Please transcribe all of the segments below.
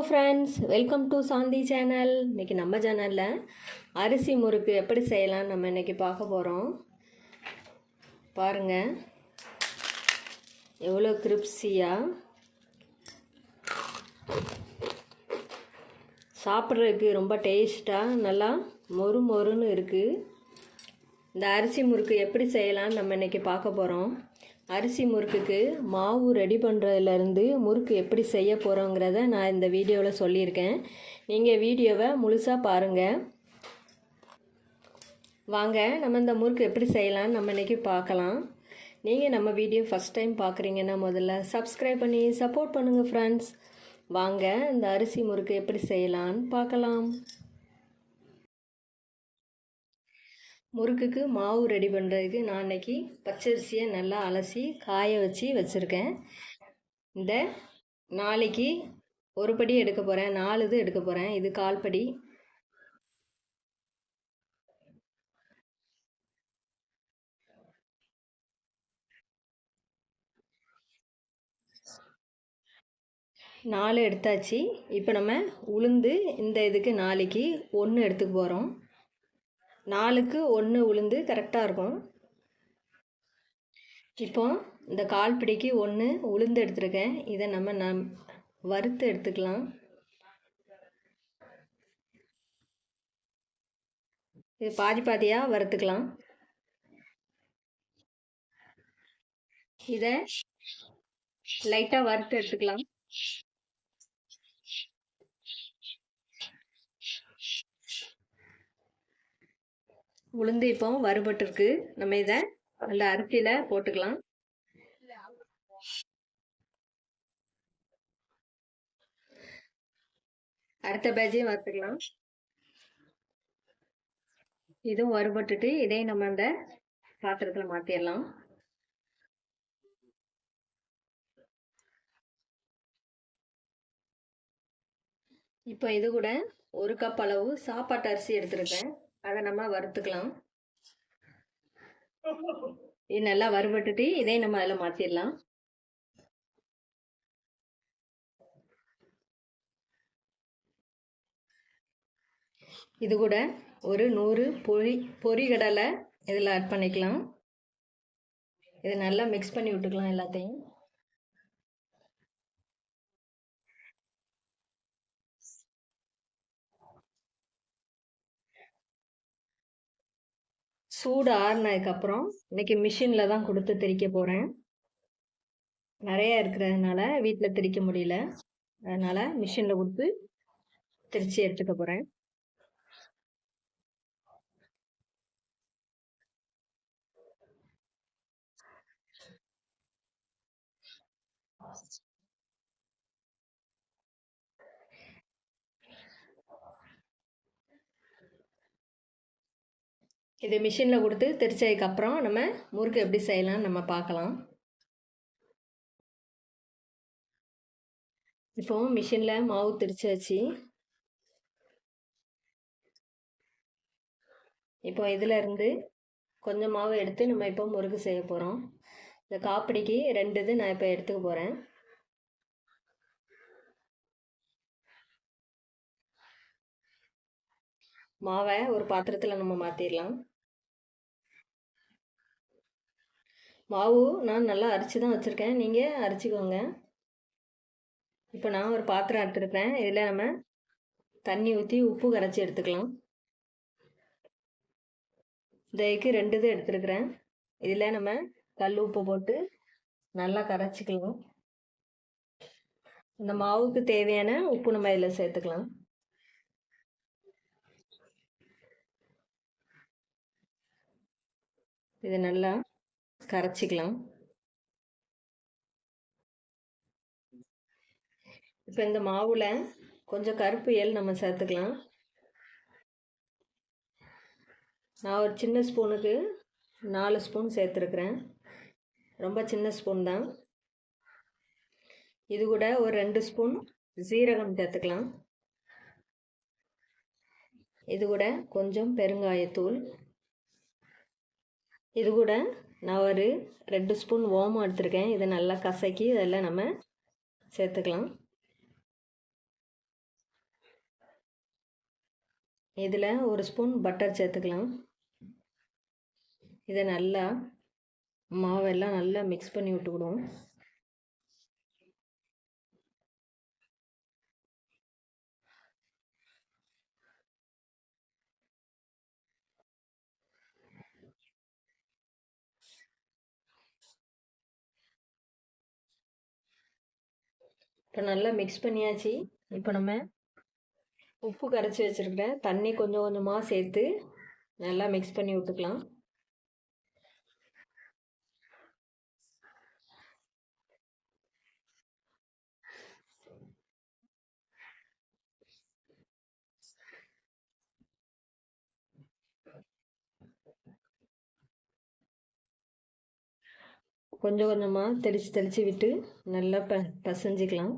Friends, welcome to Shanthi channel. இன்றைக்கி நம்ம சேனலில் அரிசி முறுக்கு எப்படி செய்யலாம்னு நம்ம இன்றைக்கி பார்க்க போகிறோம். பாருங்கள் எவ்வளோ கிரிப்ஸியாக, சாப்பிட்றதுக்கு ரொம்ப டேஸ்ட்டாக நல்லா மொறு மொறுன்னு இருக்குது. இந்த அரிசி முறுக்கு எப்படி செய்யலாம்னு நம்ம இன்றைக்கி பார்க்க போகிறோம். அரிசி முறுக்குக்கு மாவு ரெடி பண்ணுறதுலேருந்து முறுக்கு எப்படி செய்ய போகிறோங்கிறத நான் இந்த வீடியோவில் சொல்லியிருக்கேன். நீங்கள் வீடியோவை முழுசாக பாருங்கள். வாங்க நம்ம இந்த முறுக்கு எப்படி செய்யலாம்னு நம்ம இன்றைக்கி பார்க்கலாம். நீங்கள் நம்ம வீடியோ ஃபஸ்ட் டைம் பார்க்குறீங்கன்னா முதல்ல சப்ஸ்கிரைப் பண்ணி சப்போர்ட் பண்ணுங்கள் ஃப்ரெண்ட்ஸ். வாங்க இந்த அரிசி முறுக்கு எப்படி செய்யலான்னு பார்க்கலாம். முறுக்குக்கு மாவு ரெடி பண்ணுறதுக்கு நான் இன்றைக்கி பச்சரிசியை நல்லா அலசி காய வச்சுருக்கேன். இந்த நாளைக்கு ஒரு படி எடுக்க போகிறேன், 4 இது எடுக்க போகிறேன். இது 1/4 படி. நாலு எடுத்தாச்சு. இப்போ நம்ம உளுந்து இந்த இதுக்கு நாளைக்கு 1 எடுத்துக்க போகிறோம். 4க்கு 1 உளுந்து கரெக்டாக இருக்கும். இப்போ இந்த 1/4 பிடிக்கு 1 உளுந்து எடுத்துருக்கேன். இதை நம்ம வறுத்து எடுத்துக்கலாம். இது பாதி பாதியாக வறுத்துக்கலாம். இதை லைட்டாக வறுத்து எடுத்துக்கலாம். உளுந்து இப்போ வறுபட்டுருக்கு. நம்ம இதை அந்த அரிசியில் போட்டுக்கலாம். அடுத்த பேஜையும் வறுத்துக்கலாம். இதுவும் வறுபட்டுட்டு இதையும் நம்ம அந்த பாத்திரத்தில் மாற்றிடலாம். இப்போ இது கூட 1 கப் அளவு சாப்பாட்டு அரிசி எடுத்துருக்கேன். அதை நம்ம வறுத்துக்கலாம். இது நல்லா வறுபட்டுட்டு இதையும் நம்ம அதில் மாற்றிடலாம். இது கூட ஒரு 100 பொரிகடலை இதில் ஆட் பண்ணிக்கலாம். இதை நல்லா மிக்ஸ் பண்ணி விட்டுக்கலாம் எல்லாத்தையும். சூடு ஆறுனதுக்கப்புறம் இன்றைக்கி மிஷினில் தான் கொடுத்து திரிக்க போகிறேன். நிறையா இருக்கிறதுனால வீட்டில் திரிக்க முடியல, அதனால் மிஷினில் கொடுத்து திரித்து எடுத்துக்க போகிறேன். இது மிஷினில் கொடுத்து திரிச்சதுக்கப்புறம் நம்ம முறுக்கு எப்படி செய்யலாம்னு நம்ம பார்க்கலாம். இப்போ மிஷினில் மாவு திரிச்சாச்சு. இப்போ இதில் இருந்து கொஞ்சம் மாவு எடுத்து நம்ம இப்போ முறுக்கு செய்ய போகிறோம். இந்த காப்பிடிக்கு 2 இது நான் இப்போ எடுத்துக்க போகிறேன். மாவை ஒரு பாத்திரத்தில் நம்ம மாற்றிடலாம். மாவு நான் நல்லா அரைச்சி தான் வச்சுருக்கேன், நீங்கள் அரைச்சிக்கோங்க. இப்போ நான் ஒரு பாத்திரம் எடுத்துருக்கேன். இதில் நம்ம தண்ணி ஊற்றி உப்பு கரைச்சி எடுத்துக்கலாம். இதுக்கு 2 இது எடுத்துருக்குறேன். இதில் நம்ம கல் உப்பு போட்டு நல்லா கரைச்சிக்கலாம். இந்த மாவுக்கு தேவையான உப்பு நம்ம இதில் சேர்த்துக்கலாம். இது நல்லா கரைச்சிக்கலாம். இப்போ இந்த மாவில் கொஞ்சம் கருப்பு எள் நம்ம சேர்த்துக்கலாம். நான் ஒரு சின்ன ஸ்பூனுக்கு 4 ஸ்பூன் சேர்த்துருக்குறேன். ரொம்ப சின்ன ஸ்பூன் தான். இது கூட ஒரு 2 ஸ்பூன் சீரகம் சேர்த்துக்கலாம். இது கூட கொஞ்சம் பெருங்காயத்தூள். இது கூட நான் ஒரு 2 ஸ்பூன் ஓமம் எடுத்துருக்கேன். இதை நல்லா கசக்கி அதில் நம்ம சேர்த்துக்கலாம். இதில் ஒரு ஸ்பூன் பட்டர் சேர்த்துக்கலாம். இதை நல்லா மாவெல்லாம் நல்லா மிக்ஸ் பண்ணி விட்டுக்கிடுவோம். இப்போ நல்லா மிக்ஸ் பண்ணியாச்சு. இப்போ நம்ம உப்பு கரைச்சி வச்சுருக்கிறேன் தண்ணி கொஞ்சம் கொஞ்சமாக சேர்த்து நல்லா மிக்ஸ் பண்ணி விட்டுக்கலாம். கொஞ்சம் கொஞ்சமாக தெளித்து தெளித்து விட்டு நல்லா பசைஞ்சிக்கலாம்.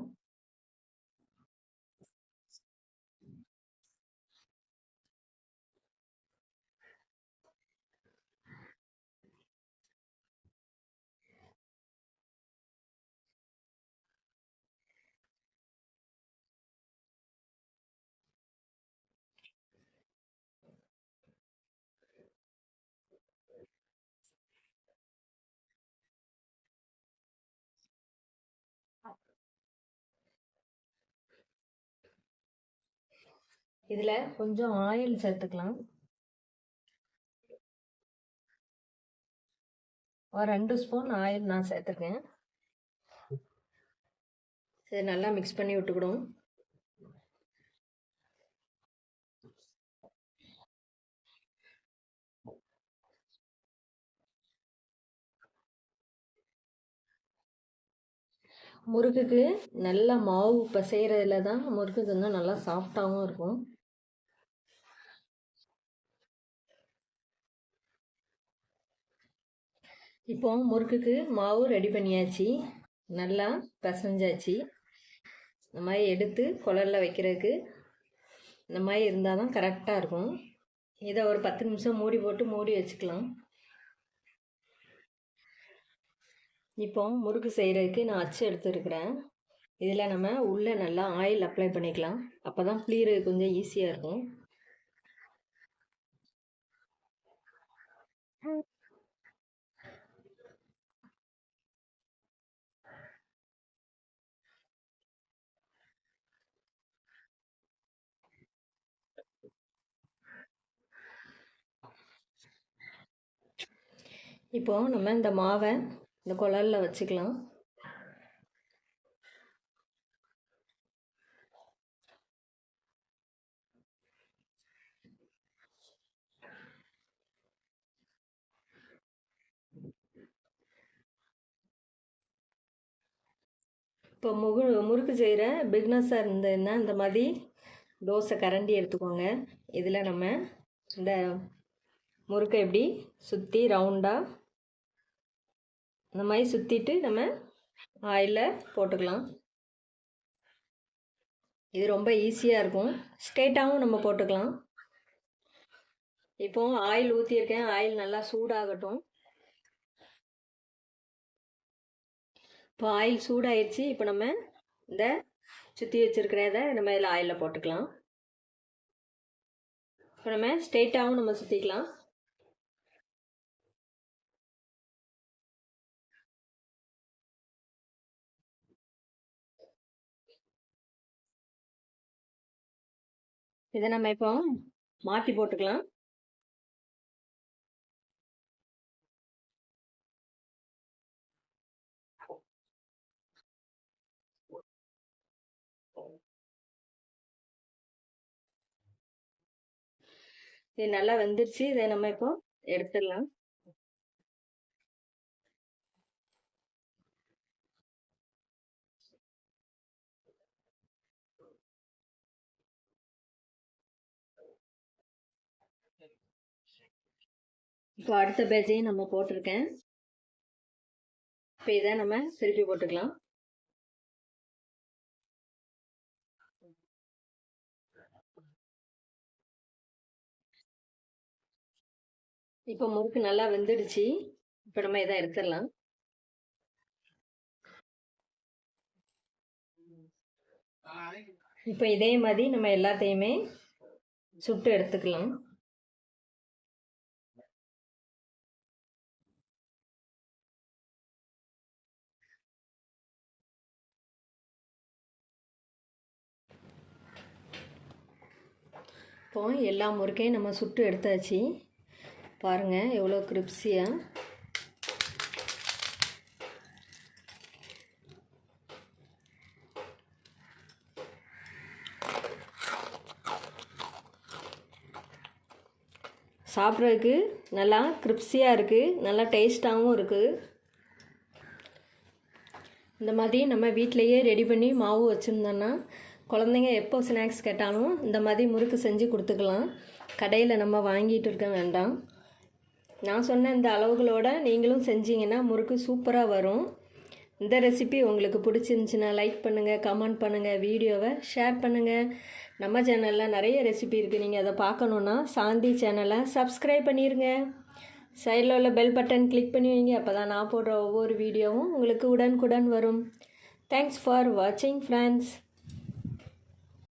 இதில் கொஞ்சம் ஆயில் சேர்த்துக்கலாம். ஒரு 2 ஸ்பூன் ஆயில் நான் சேர்த்துருக்கேன். சரி, நல்லா மிக்ஸ் பண்ணி விட்டுக்கிடும். முறுக்குக்கு நல்லா மாவு பிசைகிறதுல தான் முறுக்கு வந்து நல்லா சாஃப்டாகவும் இருக்கும். இப்போ முறுக்குக்கு மாவு ரெடி பண்ணியாச்சு, நல்லா பிசைஞ்சாச்சு. இந்த மாதிரி எடுத்து குழல்ல வைக்கிறதுக்கு இந்த மாதிரி இருந்தால் தான் கரெக்டாக இருக்கும். இதை ஒரு 10 நிமிஷம் மூடி போட்டு மூடி வச்சுக்கலாம். இப்போ முறுக்கு செய்கிறதுக்கு நான் அச்சு எடுத்துருக்கிறேன். இதில் நம்ம உள்ளே நல்லா ஆயில் அப்ளை பண்ணிக்கலாம். அப்போ தான் புளியறது கொஞ்சம் ஈஸியாக இருக்கும். இப்போ நம்ம இந்த மாவை இந்த குழல்ல வச்சுக்கலாம். இப்போ முறுக்கு செய்கிற பிக்னஸாக இருந்ததுன்னா இந்த மாதிரி தோசை கரண்டி எடுத்துக்கோங்க. இதில் நம்ம இந்த முறுக்கை எப்படி சுற்றி ரவுண்டாக இந்த மாதிரி சுற்றிட்டு நம்ம ஆயிலில் போட்டுக்கலாம். இது ரொம்ப ஈஸியாக இருக்கும். ஸ்ட்ரெயிட்டாகவும் நம்ம போட்டுக்கலாம். இப்போ ஆயில் ஊற்றியிருக்கேன். ஆயில் நல்லா சூடாகட்டும். இப்போ ஆயில் சூடாயிடுச்சு. இப்போ நம்ம இந்த சுற்றி வச்சுருக்கிறத நம்ம இதில் ஆயிலில் போட்டுக்கலாம். இப்போ நம்ம ஸ்ட்ரெயிட்டாகவும் நம்ம சுற்றிக்கலாம். இதை நம்ம இப்போ மாற்றி போட்டுக்கலாம். இது நல்லா வெந்துருச்சு. இதை நம்ம இப்போ எடுத்துடலாம். இப்போ அடுத்த பேட்சையும் நம்ம போட்டிருக்கேன். இப்போ இதை நம்ம திருப்பி போட்டுக்கலாம். இப்போ முறுக்கு நல்லா வெந்துடுச்சு. இப்போ நம்ம இதை எடுத்துடலாம். இப்போ இதே மாதிரி நம்ம எல்லாத்தையுமே சுட்டு எடுத்துக்கலாம். இப்போ எல்லா முறுக்கையும் நம்ம சுட்டு எடுத்தாச்சு. பாருங்கள் எவ்வளோ கிரிப்ஸியாக. சாப்பிட்றதுக்கு நல்லா கிரிப்ஸியாக இருக்குது, நல்லா டேஸ்ட்டாகவும் இருக்குது. இந்த மாதிரி நம்ம வீட்டிலையே ரெடி பண்ணி மாவு வச்சுருந்தோன்னா குழந்தைங்க எப்போ ஸ்நாக்ஸ் கேட்டாலும் இந்த மாதிரி முறுக்கு செஞ்சு கொடுத்துக்கலாம். கடையில் நம்ம வாங்கிட்டு இருக்க வேண்டாம். நான் சொன்ன இந்த அளவுகளோட நீங்களும் செஞ்சீங்கன்னா முறுக்கு சூப்பராக வரும். இந்த ரெசிபி உங்களுக்கு பிடிச்சிருந்துச்சின்னா லைக் பண்ணுங்கள், கமெண்ட் பண்ணுங்கள், வீடியோவை ஷேர் பண்ணுங்கள். நம்ம சேனலில் நிறைய ரெசிபி இருக்குது. நீங்கள் அதை பார்க்கணுன்னா சாந்தி சேனலை சப்ஸ்கிரைப் பண்ணிடுங்க. சைடில் உள்ள பெல் பட்டன் கிளிக் பண்ணி வைங்க. அப்போ தான் நான் போடுற ஒவ்வொரு வீடியோவும் உங்களுக்கு உடனுக்குடன் வரும். தேங்க்ஸ் ஃபார் வாட்சிங் ஃப்ரெண்ட்ஸ்.